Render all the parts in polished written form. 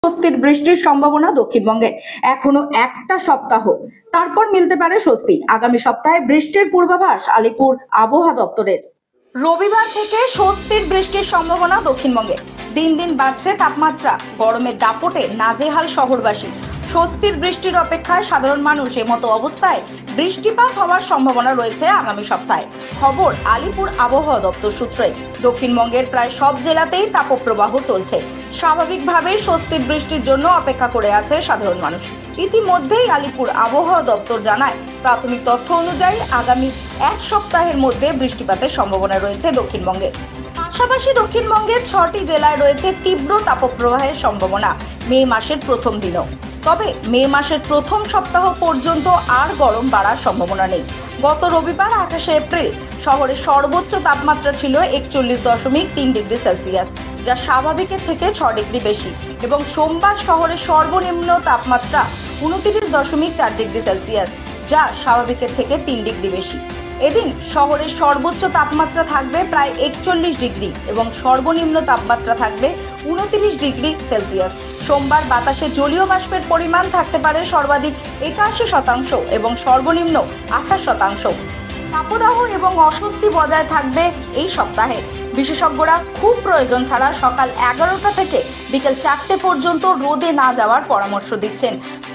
স্বস্তির বৃষ্টির সম্ভাবনা দক্ষিণবঙ্গে। এখনো একটা সপ্তাহ, তারপর মিলতে পারে স্বস্তি। আগামী সপ্তাহে বৃষ্টির পূর্বাভাস আলিপুর আবহাওয়া দপ্তরের। রবিবার থেকে স্বস্তির বৃষ্টির সম্ভাবনা দক্ষিণবঙ্গে। দিন দিন বাড়ছে তাপমাত্রা, গরমের দাপটে নাজেহাল শহরবাসী। স্বস্তির বৃষ্টির অপেক্ষায় সাধারণ মানুষ। এমতো অবস্থায় বৃষ্টিপাত হওয়ার সম্ভাবনা রয়েছে আগামী সপ্তাহে। খবর আলিপুর আবহাওয়া দপ্তর সূত্রে। দক্ষিণবঙ্গের প্রায় সব জেলাতেই তাপপ্রবাহ চলছে। স্বাভাবিকভাবেই স্বস্তির বৃষ্টির জন্য অপেক্ষা করে আছে সাধারণ মানুষ। ইতিমধ্যেই আলিপুর আবহাওয়া দপ্তর জানায়, প্রাথমিক তথ্য অনুযায়ী আগামী এক সপ্তাহের মধ্যে বৃষ্টিপাতের সম্ভাবনা রয়েছে দক্ষিণবঙ্গে। পাশাপাশি দক্ষিণবঙ্গের 6টি জেলায় রয়েছে তীব্র তাপপ্রবাহের সম্ভাবনা মে মাসের প্রথম দিনও। তবে মে মাসের প্রথম সপ্তাহ পর্যন্ত আর গরম বাড়ার সম্ভাবনা নেই। গত রবিবার 28শে এপ্রিল শহরের সর্বোচ্চ তাপমাত্রা ছিল 41.3 ডিগ্রি সেলসিয়াস, যা স্বাভাবিকের থেকে 6 ডিগ্রি বেশি, এবং সোমবার শহরের সর্বনিম্ন তাপমাত্রা 29.4 ডিগ্রি সেলসিয়াস, যা স্বাভাবিকের থেকে 3 ডিগ্রি বেশি। এদিন শহরের সর্বোচ্চ তাপমাত্রা থাকবে প্রায় 41 ডিগ্রি এবং সর্বনিম্ন তাপমাত্রা থাকবে 29 ডিগ্রি সেলসিয়াস। সোমবার বাতাসে জলীয় বাষ্পের পরিমাণ থাকতে পারে সর্বাধিক 81% এবং সর্বনিম্ন 28%। তাপদাহ এবং অস্বস্তি বজায় থাকবে এই সপ্তাহে। বিশেষজ্ঞরা খুব প্রয়োজন ছাড়া সকাল 11টা থেকে বিকেল 4টে পর্যন্ত রোদে না যাওয়ার পরামর্শ দিচ্ছেন।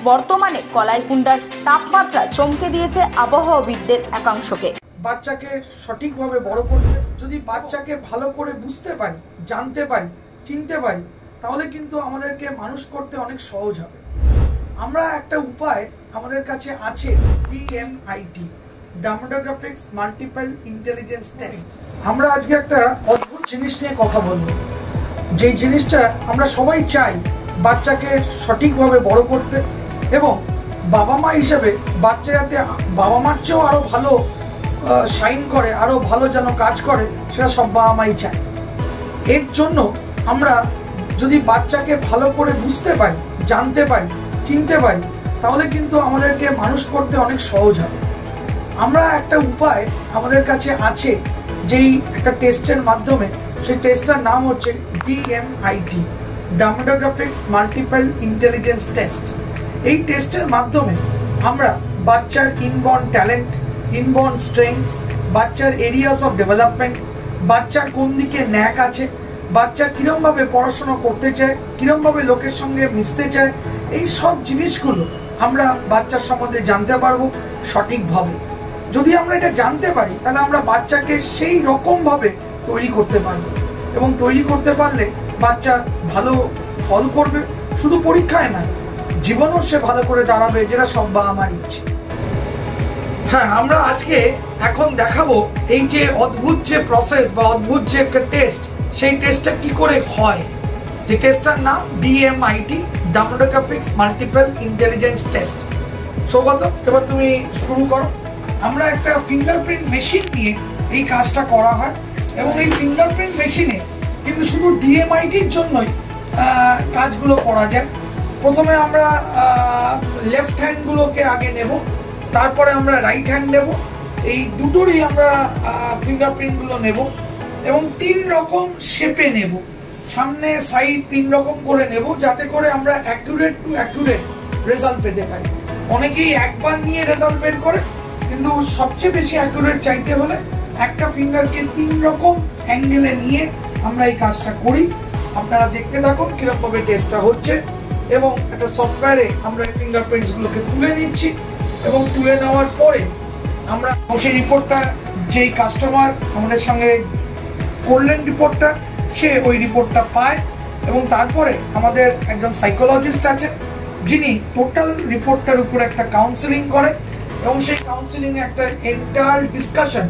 বর্তমানে কলাইকুণ্ডার তাপমাত্রা চমকে দিয়েছে আবহাওয়াবিদদের একাংশকে। বাচ্চাকে সঠিকভাবে বড় করতে, যদি বাচ্চাকে ভালো করে বুঝতে পারি, জানতে পারি, চিনতে পারি, তাহলে কিন্তু আমাদেরকে মানুষ করতে অনেক সহজ হবে। আমরা একটা উপায় আমাদের কাছে আছে, DMIT, demographics multiple intelligence test. আমরা আজকে একটা অদ্ভুত জিনিস নিয়ে কথা বলবো, যে জিনিসটা আমরা সবাই চাই বাচ্চাকে সঠিকভাবে বড় করতে, এবং বাবা মা হিসেবে বাচ্চা যাতে বাবা মার চেয়েও আরও ভালো শাইন করে, আরও ভালো যেন কাজ করে, সেটা সব বাবা মাই চায়। এর জন্য আমরা যদি বাচ্চাকে ভালো করে বুঝতে পারি, জানতে পারি, চিনতে পারি, তাহলে কিন্তু আমাদেরকে মানুষ করতে অনেক সহজ হবে। আমরা একটা উপায় আমাদের কাছে আছে, যেই একটা টেস্টের মাধ্যমে, সেই টেস্টটার নাম হচ্ছে DMIT, demographics multiple intelligence test. এই টেস্টের মাধ্যমে আমরা বাচ্চার ইনবর্ন ট্যালেন্ট, ইনবর্ন স্ট্রেংথস, বাচ্চার এরিয়াস অফ ডেভেলপমেন্ট, বাচ্চার কোন দিকে ন্যাক আছে, বাচ্চা কীরমভাবে পড়াশোনা করতে চায়, কীরমভাবে লোকের সঙ্গে মিশতে চায়, এই সব জিনিসগুলো আমরা বাচ্চার সম্বন্ধে জানতে পারবো সঠিকভাবে। যদি আমরা এটা জানতে পারি, তাহলে আমরা বাচ্চাকে সেই রকমভাবে তৈরি করতে পারবো, এবং তৈরি করতে পারলে বাচ্চা ভালো ফল করবে, শুধু পরীক্ষায় না, জীবনও সে ভালো করে দাঁড়াবে, যেটা সব বাবা মার ইচ্ছে। হ্যাঁ, আমরা আজকে এখন দেখাবো এই যে অদ্ভুত যে প্রসেস বা অদ্ভুত যে একটা টেস্ট, সেই টেস্টটা কি করে হয়। যে টেস্টটার নাম DMIT, demographics multiple intelligence test. Saugata, এবার তুমি শুরু করো। আমরা একটা ফিঙ্গারপ্রিন্ট মেশিন নিয়ে এই কাজটা করা হয়, এবং এই ফিঙ্গারপ্রিন্ট মেশিনে কিন্তু শুধু DMITর জন্যই কাজগুলো করা যায়। প্রথমে আমরা লেফট হ্যান্ডগুলোকে আগে নেব, তারপরে আমরা রাইট হ্যান্ড নেব। এই দুটোরই আমরা ফিঙ্গারপ্রিন্টগুলো নেব, এবং 3 রকম শেপে নেব, সামনে সাইড 3 রকম করে নেব, যাতে করে আমরা অ্যাকুরেট টু অ্যাকুরেট রেজাল্ট পেতে পারি। অনেকেই একবার নিয়ে রেজাল্ট বের করে, কিন্তু সবচেয়ে বেশি অ্যাকুরেট চাইতে হলে একটা ফিঙ্গারকে 3 রকম অ্যাঙ্গেলে নিয়ে আমরা এই কাজটা করি। আপনারা দেখতে থাকুন কীরকমভাবে টেস্টটা হচ্ছে, এবং একটা সফটওয়্যারে আমরা এই ফিঙ্গারপ্রিন্টসগুলোকে তুলে নিচ্ছি, এবং তুলে নেওয়ার পরে আমরা সেই রিপোর্টটা, যেই কাস্টমার আমাদের সঙ্গে করলেন রিপোর্টটা, সে ওই রিপোর্টটা পায়, এবং তারপরে আমাদের একজন সাইকোলজিস্ট আছে, যিনি টোটাল রিপোর্টটার উপর একটা কাউন্সেলিং করে, এবং সেই কাউন্সেলিংয়ে একটা entire discussion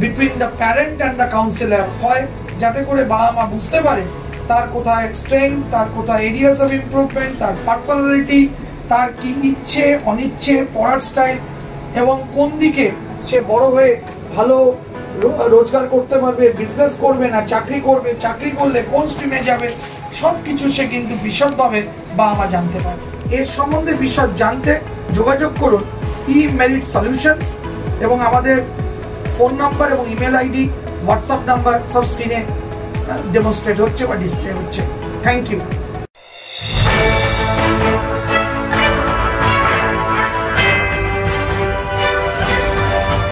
between the parent and the councillor হয়, যাতে করে বাবা মা বুঝতে পারে তার কোথায় স্ট্রেংথ, তার কোথায় এরিয়াস অফ ইমপ্রুভমেন্ট, তার পার্সোনালিটি, তার কি ইচ্ছে অনিচ্ছে, পড়ার স্টাইল, এবং কোন দিকে সে বড় হয়ে ভালো রোজগার করতে পারবে, বিজনেস করবে না চাকরি করবে, চাকরি করলে কোন স্ট্রিমে যাবে, সব কিছু সে কিন্তু বিশদভাবে বাবা মা জানতে পারে। এর সম্বন্ধে বিশদ জানতে যোগাযোগ করুন eMerit Solutions, এবং আমাদের ফোন নাম্বার এবং ইমেল আইডি, হোয়াটসঅ্যাপ নাম্বার সব স্ক্রিনে ডেমনস্ট্রেট হচ্ছে বা ডিসপ্লে হচ্ছে। Thank you.